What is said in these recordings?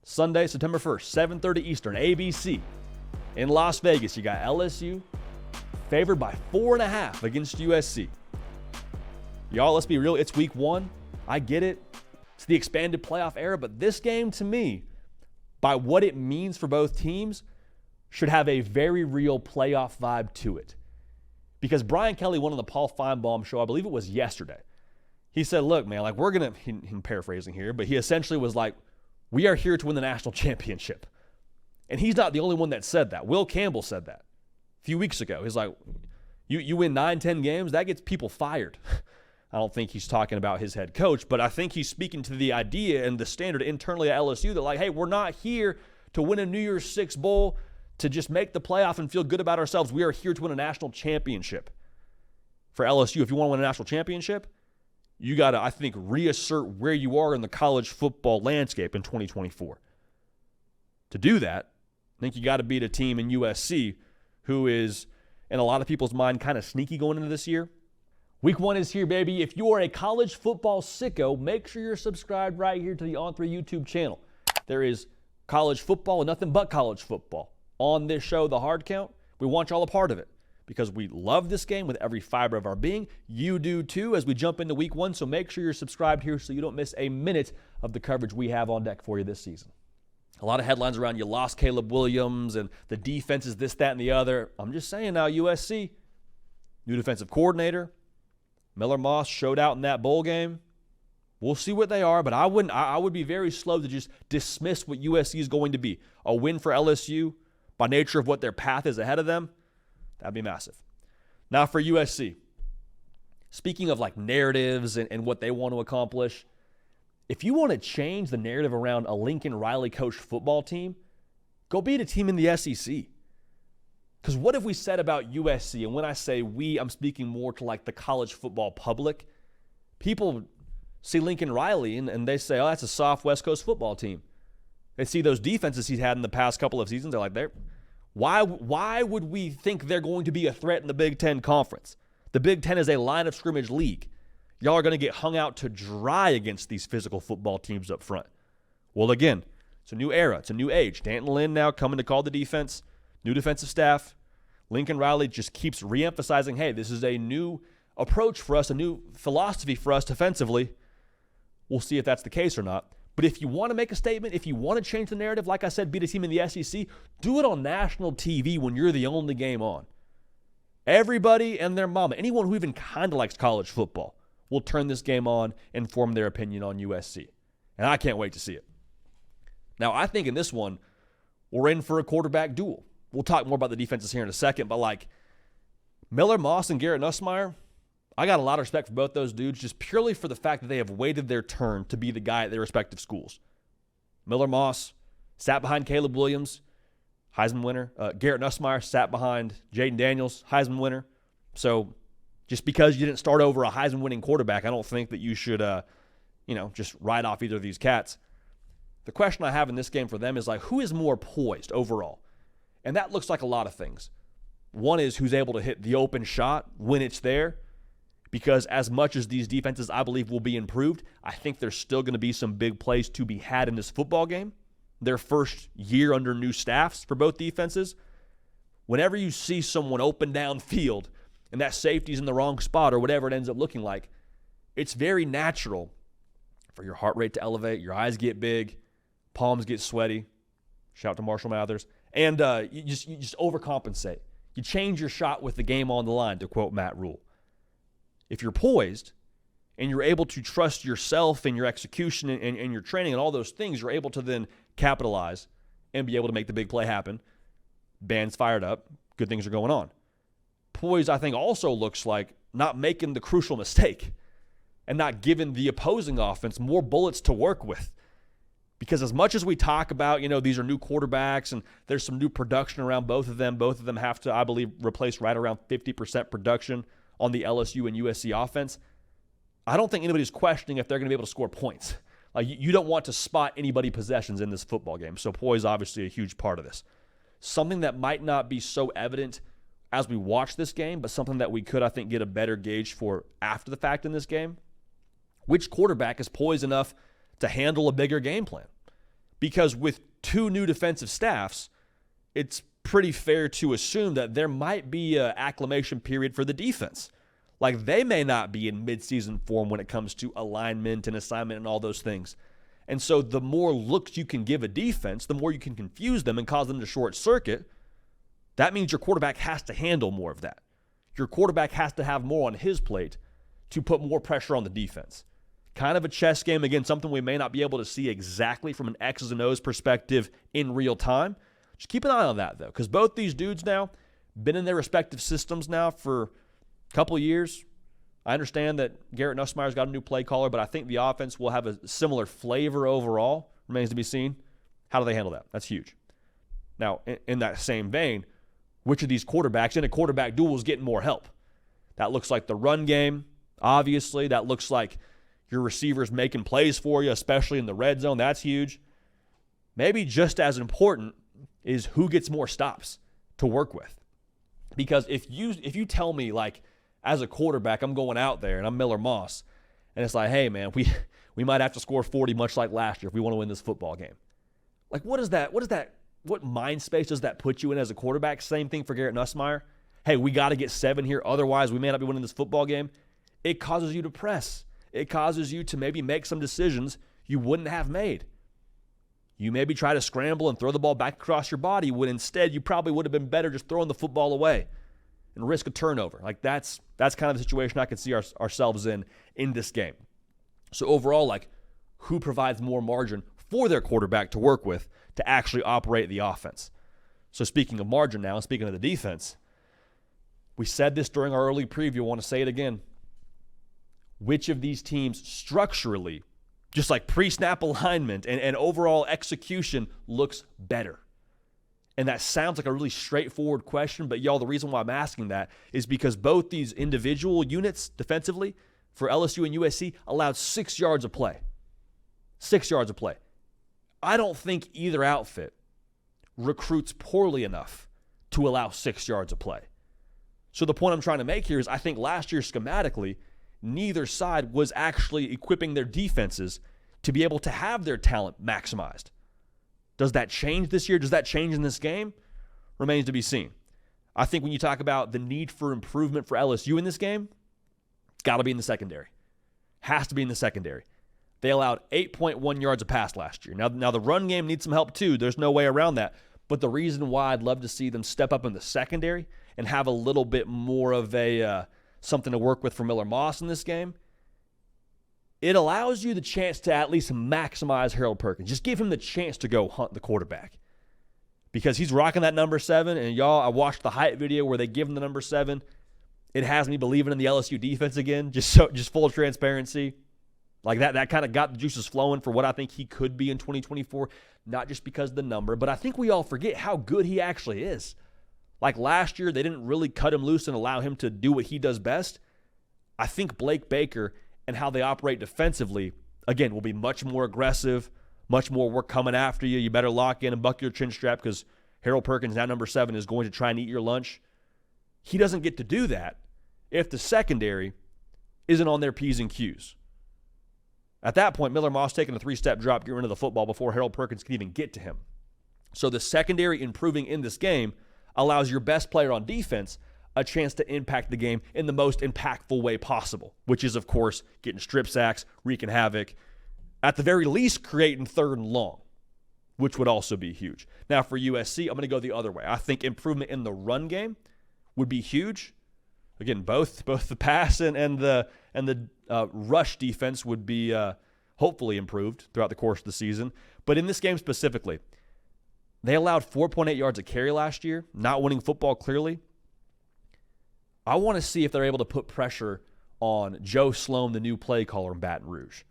Sunday, September 1st, 7:30 Eastern, ABC. In Las Vegas, you got LSU favored by 4.5 against USC. Y'all, let's be real. It's week 1. I get it. It's the expanded playoff era, but this game to me, by what it means for both teams, should have a very real playoff vibe to it. Because Brian Kelly went on the Paul Feinbaum show, I believe it was yesterday. He said, look, man, like we're going to, I'm paraphrasing here, but he essentially was like, we are here to win the national championship. And he's not the only one that said that. Will Campbell said that a few weeks ago. He's like, you win 9-10 games, that gets people fired. I don't think he's talking about his head coach, but I think he's speaking to the idea and the standard internally at LSU that like, hey, we're not here to win a New Year's Six bowl, to just make the playoff and feel good about ourselves. We are here to win a national championship. For LSU, if you want to win a national championship, you got to, I think, reassert where you are in the college football landscape in 2024. To do that, I think you got to beat a team in USC who is, in a lot of people's mind, kind of sneaky going into this year. Week 1 is here, baby. If you are a college football sicko, make sure you're subscribed right here to the On3 YouTube channel. There is college football and nothing but college football on this show, The Hard Count. We want y'all a part of it because we love this game with every fiber of our being. You do too as we jump into week 1, so make sure you're subscribed here so you don't miss a minute of the coverage we have on deck for you this season. A lot of headlines around you lost Caleb Williams and the defense is this, that, and the other. I'm just saying now, USC, new defensive coordinator. Miller Moss showed out in that bowl game. We'll see what they are, but I would be very slow to just dismiss what USC is going to be. A win for LSU by nature of what their path is ahead of them, that'd be massive. Now for USC, speaking of like narratives and what they want to accomplish, if you want to change the narrative around a Lincoln Riley coached football team, go beat a team in the SEC. Because what have we said about USC? And when I say we, I'm speaking more to like the college football public. People see Lincoln Riley and they say, oh, that's a soft West Coast football team. They see those defenses he's had in the past couple of seasons. They're like, why would we think they're going to be a threat in the Big Ten Conference? The Big Ten is a line of scrimmage league. Y'all are going to get hung out to dry against these physical football teams up front. Well, again, it's a new era. It's a new age. Danton Lynn now coming to call the defense. New defensive staff. Lincoln Riley just keeps reemphasizing, hey, this is a new approach for us, a new philosophy for us defensively. We'll see if that's the case or not. But if you want to make a statement, if you want to change the narrative, like I said, beat a team in the SEC, do it on national TV when you're the only game on. Everybody and their mama, anyone who even kind of likes college football, will turn this game on and form their opinion on USC. And I can't wait to see it. Now, I think in this one, we're in for a quarterback duel. We'll talk more about the defenses here in a second, but like Miller Moss and Garrett Nussmeier, I got a lot of respect for both those dudes just purely for the fact that they have waited their turn to be the guy at their respective schools. Miller Moss sat behind Caleb Williams, Heisman winner. Garrett Nussmeier sat behind Jaden Daniels, Heisman winner. So just because you didn't start over a Heisman winning quarterback, I don't think that you should, just write off either of these cats. The question I have in this game for them is like, who is more poised overall? And that looks like a lot of things. One is who's able to hit the open shot when it's there. Because as much as these defenses, I believe, will be improved, I think there's still going to be some big plays to be had in this football game. Their first year under new staffs for both defenses. Whenever you see someone open downfield and that safety's in the wrong spot or whatever it ends up looking like, it's very natural for your heart rate to elevate, your eyes get big, palms get sweaty. Shout out to Marshall Mathers. And you just overcompensate. You change your shot with the game on the line, to quote Matt Rule. If you're poised and you're able to trust yourself and your execution and your training and all those things, you're able to then capitalize and be able to make the big play happen. Band's fired up. Good things are going on. Poise, I think, also looks like not making the crucial mistake and not giving the opposing offense more bullets to work with. Because as much as we talk about, these are new quarterbacks and there's some new production around both of them have to, I believe, replace right around 50% production on the LSU and USC offense. I don't think anybody's questioning if they're going to be able to score points. Like you don't want to spot anybody possessions in this football game. So poise obviously a huge part of this. Something that might not be so evident as we watch this game, but something that we could, I think, get a better gauge for after the fact in this game. Which quarterback is poised enough to handle a bigger game plan? Because with two new defensive staffs, it's pretty fair to assume that there might be an acclimation period for the defense. Like, they may not be in midseason form when it comes to alignment and assignment and all those things. And so the more looks you can give a defense, the more you can confuse them and cause them to short circuit. That means your quarterback has to handle more of that. Your quarterback has to have more on his plate to put more pressure on the defense. Kind of a chess game. Again, something we may not be able to see exactly from an X's and O's perspective in real time. Just keep an eye on that, though, because both these dudes now been in their respective systems now for a couple of years. I understand that Garrett Nussmeier's got a new play caller, but I think the offense will have a similar flavor overall. Remains to be seen. How do they handle that? That's huge. Now, in that same vein, which of these quarterbacks in a quarterback duel is getting more help? That looks like the run game, obviously. That looks like your receivers making plays for you, especially in the red zone. That's huge. Maybe just as important is who gets more stops to work with. Because if you tell me, like, as a quarterback, I'm going out there and I'm Miller Moss, and it's like, hey, man, we might have to score 40 much like last year if we want to win this football game. Like, what mind space does that put you in as a quarterback? Same thing for Garrett Nussmeier. Hey, we got to get 7 here, otherwise we may not be winning this football game. It causes you to press. It causes you to maybe make some decisions you wouldn't have made. You maybe try to scramble and throw the ball back across your body when instead you probably would have been better just throwing the football away and risk a turnover. Like, that's kind of the situation I could see ourselves in this game. So overall, like, who provides more margin for their quarterback to work with to actually operate the offense? So speaking of margin now, speaking of the defense, we said this during our early preview. I want to say it again. Which of these teams structurally, just like pre-snap alignment and overall execution, looks better? And that sounds like a really straightforward question, but y'all, the reason why I'm asking that is because both these individual units defensively for LSU and USC allowed 6 yards of play. 6 yards of play. I don't think either outfit recruits poorly enough to allow 6 yards of play. So the point I'm trying to make here is I think last year schematically, neither side was actually equipping their defenses to be able to have their talent maximized. Does that change this year? Does that change in this game? Remains to be seen. I think when you talk about the need for improvement for LSU in this game, it's got to be in the secondary. Has to be in the secondary. They allowed 8.1 yards a pass last year. Now the run game needs some help too. There's no way around that. But the reason why I'd love to see them step up in the secondary and have a little bit more of a something to work with for Miller Moss in this game, it allows you the chance to at least maximize Harold Perkins. Just give him the chance to go hunt the quarterback. Because he's rocking that number 7, and y'all, I watched the hype video where they give him the number 7. It has me believing in the LSU defense again, just full transparency. Like that kind of got the juices flowing for what I think he could be in 2024, not just because of the number, but I think we all forget how good he actually is. Like last year, they didn't really cut him loose and allow him to do what he does best. I think Blake Baker and how they operate defensively, again, will be much more aggressive, much more work coming after you. You better lock in and buckle your chin strap because Harold Perkins, now number 7, is going to try and eat your lunch. He doesn't get to do that if the secondary isn't on their P's and Q's. At that point, Miller Moss taking a 3-step drop, getting rid of the football before Harold Perkins can even get to him. So the secondary improving in this game allows your best player on defense a chance to impact the game in the most impactful way possible, which is, of course, getting strip sacks, wreaking havoc, at the very least creating 3rd and long, which would also be huge. Now for USC, I'm going to go the other way. I think improvement in the run game would be huge. Again, both the pass and the rush defense would be hopefully improved throughout the course of the season. But in this game specifically, they allowed 4.8 yards a carry last year, not winning football clearly. I want to see if they're able to put pressure on Joe Sloan, the new play caller in Baton Rouge.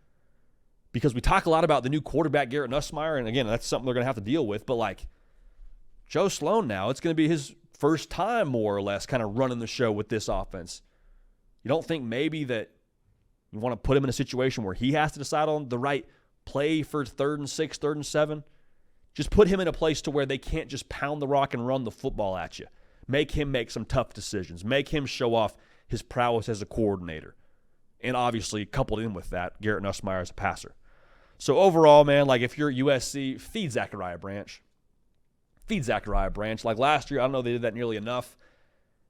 Because we talk a lot about the new quarterback, Garrett Nussmeier, and again, that's something they're going to have to deal with. But like Joe Sloan now, it's going to be his first time more or less kind of running the show with this offense. You don't think maybe that you want to put him in a situation where he has to decide on the right play for 3rd and 6, 3rd and 7? Just put him in a place to where they can't just pound the rock and run the football at you. Make him make some tough decisions. Make him show off his prowess as a coordinator. And obviously, coupled in with that, Garrett Nussmeier as a passer. So overall, man, like if you're at USC, feed Zachariah Branch. Feed Zachariah Branch. Like last year, I don't know if they did that nearly enough.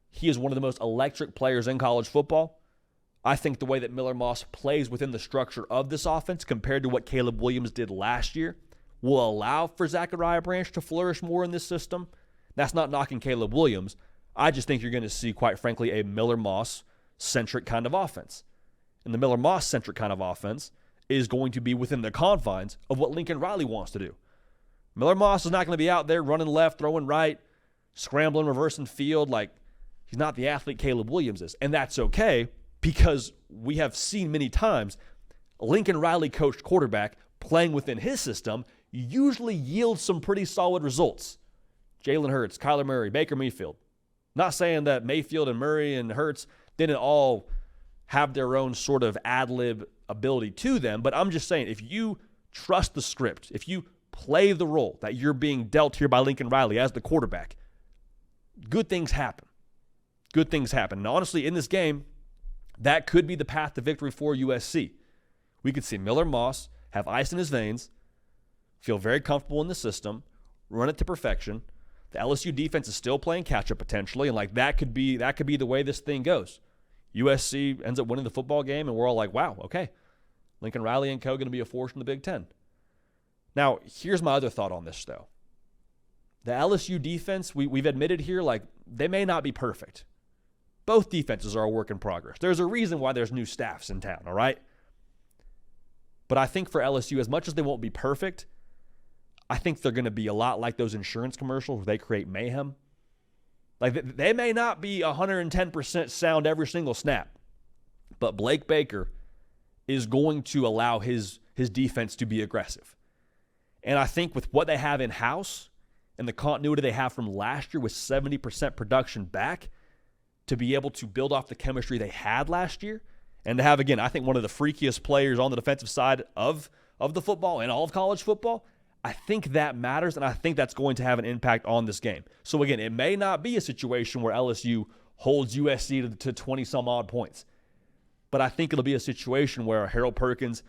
He is one of the most electric players in college football. I think the way that Miller Moss plays within the structure of this offense compared to what Caleb Williams did last year will allow for Zachariah Branch to flourish more in this system. That's not knocking Caleb Williams. I just think you're going to see, quite frankly, a Miller Moss-centric kind of offense. And the Miller Moss-centric kind of offense is going to be within the confines of what Lincoln Riley wants to do. Miller Moss is not going to be out there running left, throwing right, scrambling, reversing field. Like, he's not the athlete Caleb Williams is. And that's okay, because we have seen many times Lincoln Riley coached quarterback playing within his system usually yields some pretty solid results. Jalen Hurts, Kyler Murray, Baker Mayfield. Not saying that Mayfield and Murray and Hurts didn't all have their own sort of ad-lib ability to them, but I'm just saying if you trust the script, if you play the role that you're being dealt here by Lincoln Riley as the quarterback, good things happen. Good things happen. And honestly, in this game, that could be the path to victory for USC. We could see Miller Moss have ice in his veins, feel very comfortable in the system, run it to perfection. The LSU defense is still playing catch-up potentially, and like that could be the way this thing goes. USC ends up winning the football game, and we're all like, wow, okay. Lincoln Riley and co. going to be a force in the Big Ten. Now, here's my other thought on this, though. The LSU defense, we've admitted here, like, they may not be perfect. Both defenses are a work in progress. There's a reason why there's new staffs in town, all right? But I think for LSU, as much as they won't be perfect, I think they're going to be a lot like those insurance commercials where they create mayhem. Like, they may not be 110% sound every single snap, but Blake Baker is going to allow his defense to be aggressive. And I think with what they have in-house and the continuity they have from last year with 70% production back, to be able to build off the chemistry they had last year, and to have, again, I think one of the freakiest players on the defensive side of the football and all of college football, I think that matters, and I think that's going to have an impact on this game. So, again, it may not be a situation where LSU holds USC to 20-some-odd points, but I think it'll be a situation where Harold Perkins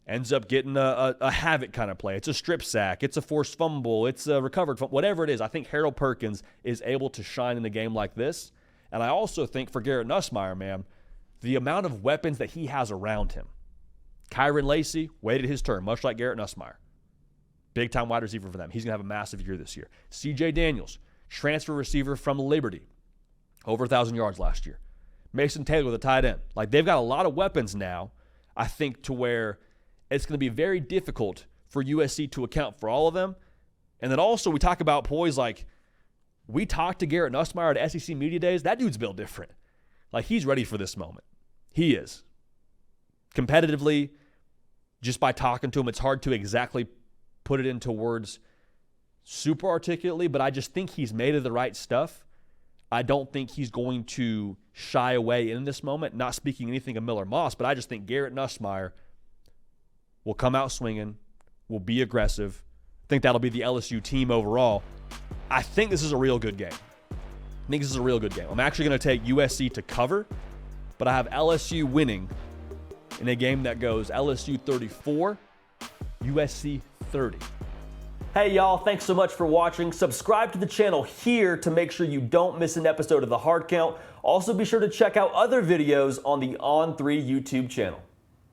ends up getting a havoc kind of play. It's a strip sack. It's a forced fumble. It's a recovered fumble. Whatever it is, I think Harold Perkins is able to shine in a game like this. And I also think for Garrett Nussmeier, man, the amount of weapons that he has around him. Kyron Lacey waited his turn, much like Garrett Nussmeier. Big-time wide receiver for them. He's going to have a massive year this year. C.J. Daniels, transfer receiver from Liberty, over 1,000 yards last year. Mason Taylor, the tight end. Like, they've got a lot of weapons now, I think, to where it's going to be very difficult for USC to account for all of them. And then also we talk about poise like, we talked to Garrett Nussmeier at SEC Media Days. That dude's built different. Like, he's ready for this moment. He is. Competitively, just by talking to him, it's hard to exactly put it into words super articulately, but I just think he's made of the right stuff. I don't think he's going to shy away in this moment, not speaking anything of Miller Moss, but I just think Garrett Nussmeier will come out swinging, will be aggressive. I think that'll be the LSU team overall. I think this is a real good game. I'm actually going to take USC to cover, but I have LSU winning in a game that goes LSU 34, USC 30. Hey y'all, thanks so much for watching. Subscribe to the channel here to make sure you don't miss an episode of The Hard Count. Also be sure to check out other videos on the On3 YouTube channel.